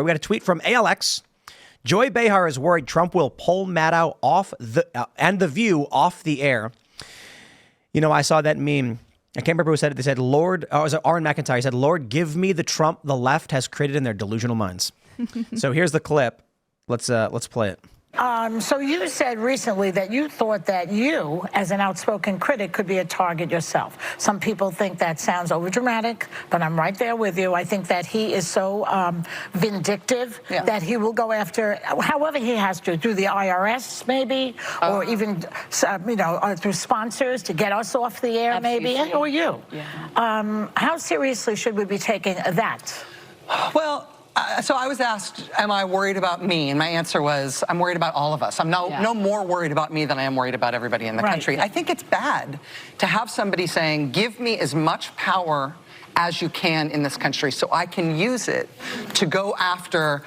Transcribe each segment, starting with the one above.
We got a tweet from ALX. Joy Behar is worried Trump will pull Maddow off and The View off the air. You know, I saw that meme. I can't remember who said it. They said, Lord, or was it Aaron McIntyre? He said, Lord, give me the Trump the left has created in their delusional minds. So here's the clip. Let's play it. So you said recently that you thought that you, as an outspoken critic, could be a target yourself. Some people think that sounds overdramatic, but I'm right there with you. I think that he is so vindictive that he will go after, however he has to, through the IRS maybe, or even, through sponsors to get us off the air maybe, or you. Yeah. How seriously should we be taking that? Well, so I was asked, am I worried about me? And my answer was, I'm worried about all of us. I'm no more worried about me than I am worried about everybody in the country. I think it's bad to have somebody saying, give me as much power as you can in this country so I can use it to go after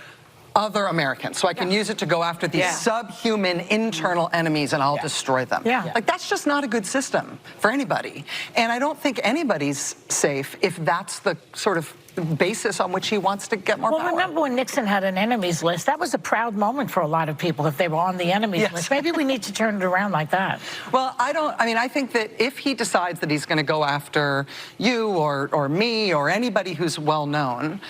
other Americans. So I can use it to go after these subhuman internal enemies and I'll destroy them. Like, that's just not a good system for anybody. And I don't think anybody's safe if that's the sort of basis on which he wants to get more power. Well, remember when Nixon had an enemies list? That was a proud moment for a lot of people if they were on the enemies list. Maybe we need to turn it around like that. Well, I think that if he decides that he's going to go after you or me or anybody who's well known,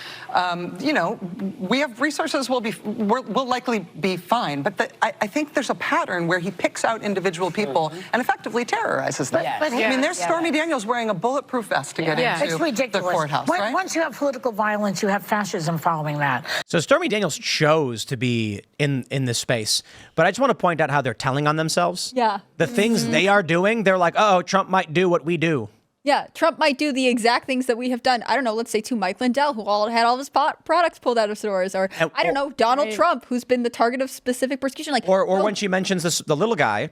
we have resources. We'll likely be fine. But I think there's a pattern where he picks out individual people and effectively terrorizes them. But there's Stormy Daniels wearing a bulletproof vest to get into the courthouse, right? Once you have political violence, you have fascism following that. So Stormy Daniels chose to be in this space, but I just want to point out how they're telling on themselves. Yeah. The things they are doing, they're like, oh, Trump might do what we do. Yeah, Trump might do the exact things that we have done. I don't know, let's say to Mike Lindell, who had all of his products pulled out of stores, or I don't know, Donald Trump, who's been the target of specific persecution. Or when she mentions the little guy,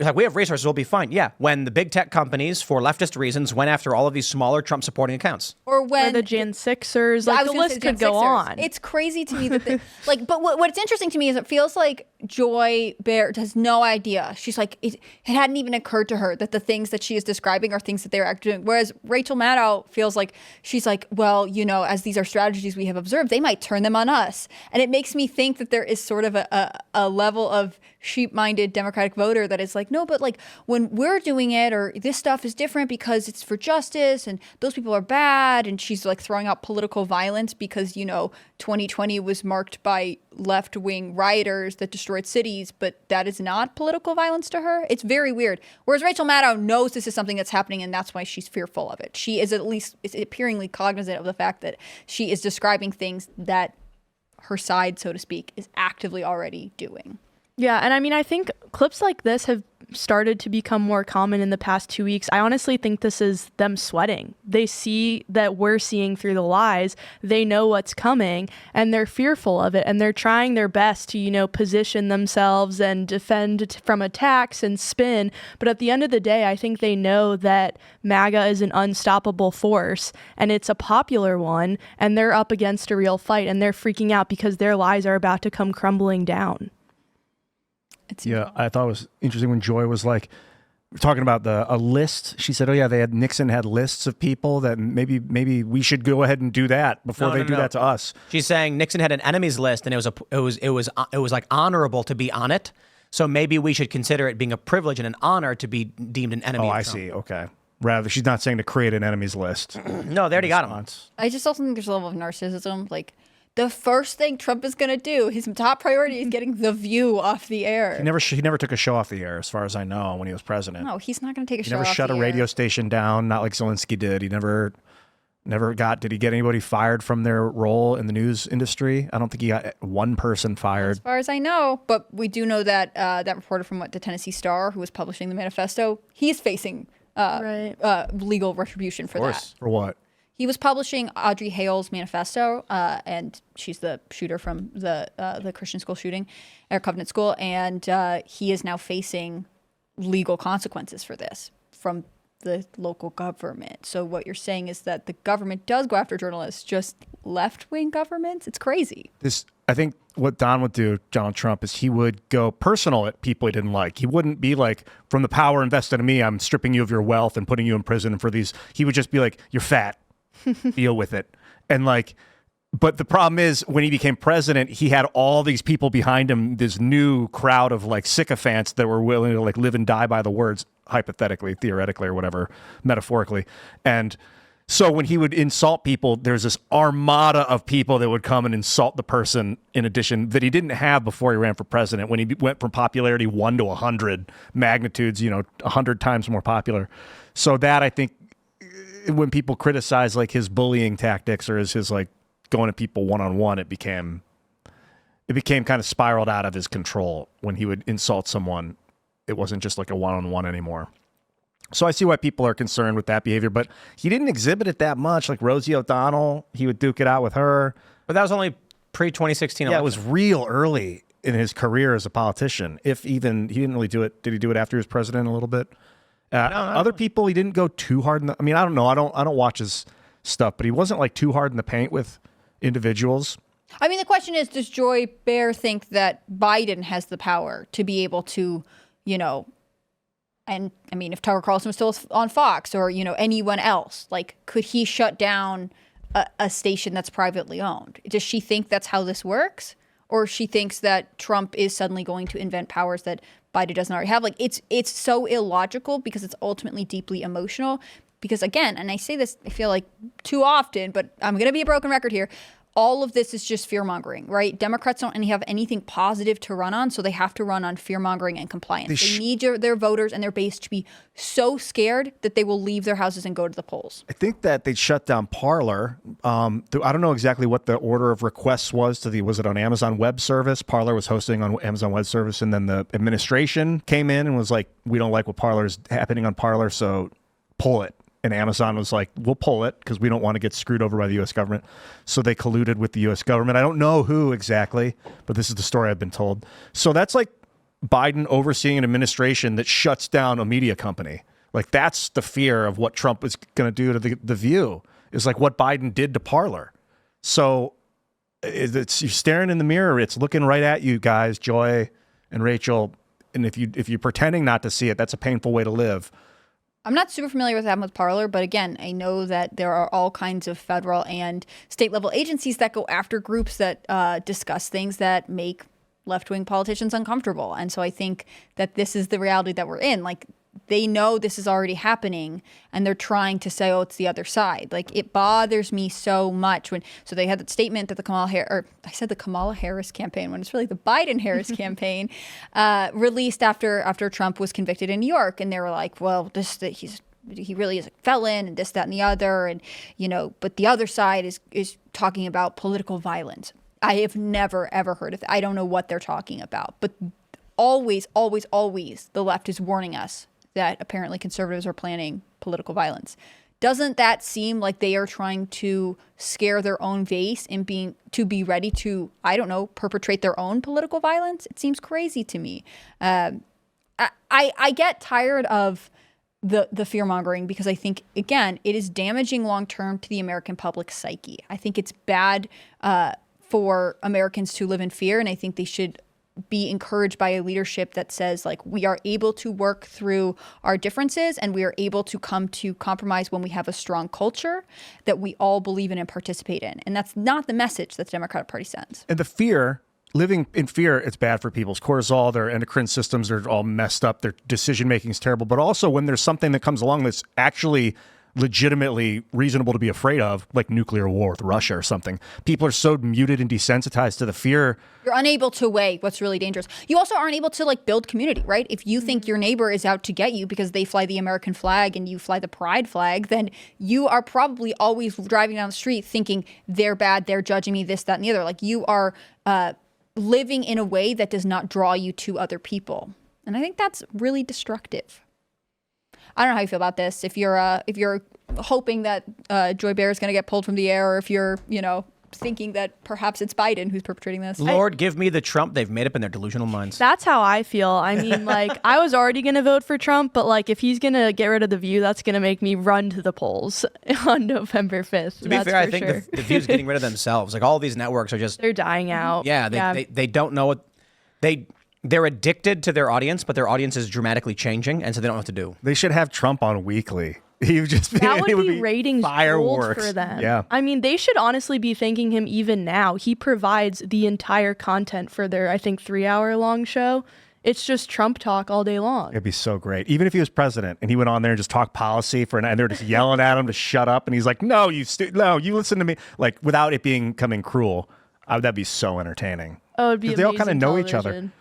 like, we have resources, we'll be fine. Yeah, when the big tech companies, for leftist reasons, went after all of these smaller Trump-supporting accounts. Or when the Jan Sixers, like the list could go on. It's crazy to me that but what's interesting to me is it feels like Joy Behar has no idea. She's like, it hadn't even occurred to her that the things that she is describing are things that they're actually doing. Whereas Rachel Maddow feels like she's like, well, as these are strategies we have observed, they might turn them on us. And it makes me think that there is sort of a level of sheep-minded Democratic voter that is like, no, but like when we're doing it, or this stuff is different because it's for justice and those people are bad. And she's like throwing out political violence because, 2020 was marked by left-wing rioters that destroyed cities, but that is not political violence to her. It's very weird. Whereas Rachel Maddow knows this is something that's happening, and that's why she's fearful of it. She is at least appearingly cognizant of the fact that she is describing things that her side, so to speak, is actively already doing. Yeah, and I think clips like this have started to become more common in the past 2 weeks. I honestly think this is them sweating. They see that we're seeing through the lies. They know what's coming, and they're fearful of it, and they're trying their best to, position themselves and defend from attacks and spin. But at the end of the day, I think they know that MAGA is an unstoppable force, and it's a popular one, and they're up against a real fight, and they're freaking out because their lies are about to come crumbling down. I thought it was interesting when Joy was like, we're talking about a list. She said, oh yeah, Nixon had lists of people that maybe we should go ahead and do that before they do that to us. She's saying Nixon had an enemies list, and it was like honorable to be on it. So maybe we should consider it being a privilege and an honor to be deemed an enemy. Oh, I see. Okay. Rather, she's not saying to create an enemies list. No, they already got him. I just also think there's a level of narcissism. Like, the first thing Trump is going to do, his top priority is getting The View off the air. He never took a show off the air, as far as I know, when he was president. No, he's not going to take a show off the air. He never shut a radio station down, not like Zelensky did. He never did he get anybody fired from their role in the news industry? I don't think he got one person fired. As far as I know, but we do know that that reporter from the Tennessee Star, who was publishing the manifesto, he's facing legal retribution for that. For what? He was publishing Audrey Hale's manifesto, and she's the shooter from the Christian school shooting, or Covenant School, and he is now facing legal consequences for this from the local government. So what you're saying is that the government does go after journalists, just left-wing governments? It's crazy. I think what Don would do, Donald Trump, is he would go personal at people he didn't like. He wouldn't be like, from the power invested in me, I'm stripping you of your wealth and putting you in prison for these. He would just be like, you're fat. Deal with it. And like, But the problem is, when he became president, he had all these people behind him, this new crowd of like sycophants that were willing to like live and die by the words, hypothetically, theoretically, or whatever, metaphorically. And so when he would insult people, there's this armada of people that would come and insult the person, in addition, that he didn't have before he ran for president. When he went from popularity 1 to 100 magnitudes, 100 times more popular. So that, I think, when people criticize like his bullying tactics or his like going at people one-on-one, it became kind of spiraled out of his control. When he would insult someone, it wasn't just like a one-on-one anymore. So I see why people are concerned with that behavior, but he didn't exhibit it that much. Like Rosie O'Donnell, he would duke it out with her. But that was only pre-2016 election. Yeah, it was real early in his career as a politician. If even, he didn't really do it. Did he do it after he was president a little bit? No. Other people, he didn't go too hard in the, I mean, I don't know. I don't watch his stuff, but he wasn't like too hard in the paint with individuals. I mean, the question is, does Joy Behar think that Biden has the power to be able to, and I mean, if Tucker Carlson was still on Fox or, anyone else, like, could he shut down a station that's privately owned? Does she think that's how this works? Or she thinks that Trump is suddenly going to invent powers that Biden doesn't already have? Like, it's so illogical because it's ultimately deeply emotional. Because again, and I say this, I feel like too often, but I'm going to be a broken record here. All of this is just fear-mongering, right? Democrats don't have anything positive to run on, so they have to run on fear-mongering and compliance. They need their voters and their base to be so scared that they will leave their houses and go to the polls. I think that they shut down Parler. I don't know exactly what the order of requests was was it on Amazon Web Service? Parler was hosting on Amazon Web Service, and then the administration came in and was like, we don't like what Parler's happening on Parler, so pull it. And Amazon was like, we'll pull it because we don't want to get screwed over by the U.S. government. So they colluded with the U.S. government. I don't know who exactly, but this is the story I've been told. So that's like Biden overseeing an administration that shuts down a media company. Like, that's the fear of what Trump is going to do to the View, is like what Biden did to Parler. So you're staring in the mirror. It's looking right at you guys, Joy and Rachel. And if you're pretending not to see it, that's a painful way to live. I'm not super familiar with what happened with Parler, but again, I know that there are all kinds of federal and state level agencies that go after groups that discuss things that make left-wing politicians uncomfortable. And so I think that this is the reality that we're in. Like, they know this is already happening and they're trying to say, oh, it's the other side. Like, it bothers me so much so they had that statement that the Kamala Harris campaign, when it's really the Biden-Harris campaign, released after Trump was convicted in New York. And they were like, well, he really is a felon and this, that, and the other. And, but the other side is talking about political violence. I have never, ever heard of it. I don't know what they're talking about, but always, always, always the left is warning us that apparently conservatives are planning political violence. Doesn't that seem like they are trying to scare their own base and to be ready to, I don't know, perpetrate their own political violence? It seems crazy to me. I get tired of the fear-mongering because I think, again, it is damaging long-term to the American public psyche. I think it's bad for Americans to live in fear, and I think they should be encouraged by a leadership that says, like, we are able to work through our differences and we are able to come to compromise when we have a strong culture that we all believe in and participate in. And that's not the message that the Democratic Party sends. And the fear, living in fear, it's bad for people's cortisol, their endocrine systems are all messed up, their decision-making is terrible. But also when there's something that comes along that's actually legitimately reasonable to be afraid of, like nuclear war with Russia or something, people are so muted and desensitized to the fear. You're unable to weigh what's really dangerous. You also aren't able to build community, right? If you think your neighbor is out to get you because they fly the American flag and you fly the pride flag, then you are probably always driving down the street thinking they're bad, they're judging me, this, that, and the other. Like, you are living in a way that does not draw you to other people. And I think that's really destructive. I don't know how you feel about this. If you're hoping that Joy Behar is going to get pulled from the air, or if you're, thinking that perhaps it's Biden who's perpetrating this. Lord, give me the Trump they've made up in their delusional minds. That's how I feel. I mean, I was already going to vote for Trump, but if he's going to get rid of The View, that's going to make me run to the polls on November 5th. To be fair, I think the View's getting rid of themselves. Like, all these networks are just... They're dying out. Yeah, they don't know what... They're addicted to their audience, but their audience is dramatically changing, and so they don't know what to do. They should have Trump on weekly He would just be, That would it be ratings gold fireworks for them. Yeah. I mean, they should honestly be thanking him even now. He provides the entire content for their, I think, 3-hour-long show. It's just Trump talk all day long. It'd be so great. Even if he was president and he went on there and just talked policy and they're just yelling at him to shut up. And he's like, no, you listen to me. Like, without it becoming cruel. That'd be so entertaining. Oh, it'd be they all kind of amazing know each television. other.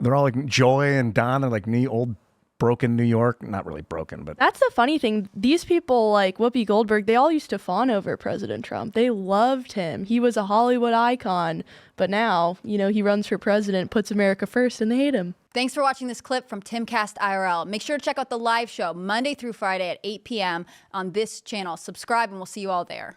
They're all like Joy and Don are like old broken New York. Not really broken, but That's the funny thing. These people like Whoopi Goldberg, they all used to fawn over President Trump. They loved him. He was a Hollywood icon. But now, he runs for president, puts America first, and they hate him. Thanks for watching this clip from Timcast IRL. Make sure to check out the live show Monday through Friday at 8 p.m. on this channel. Subscribe, and we'll see you all there.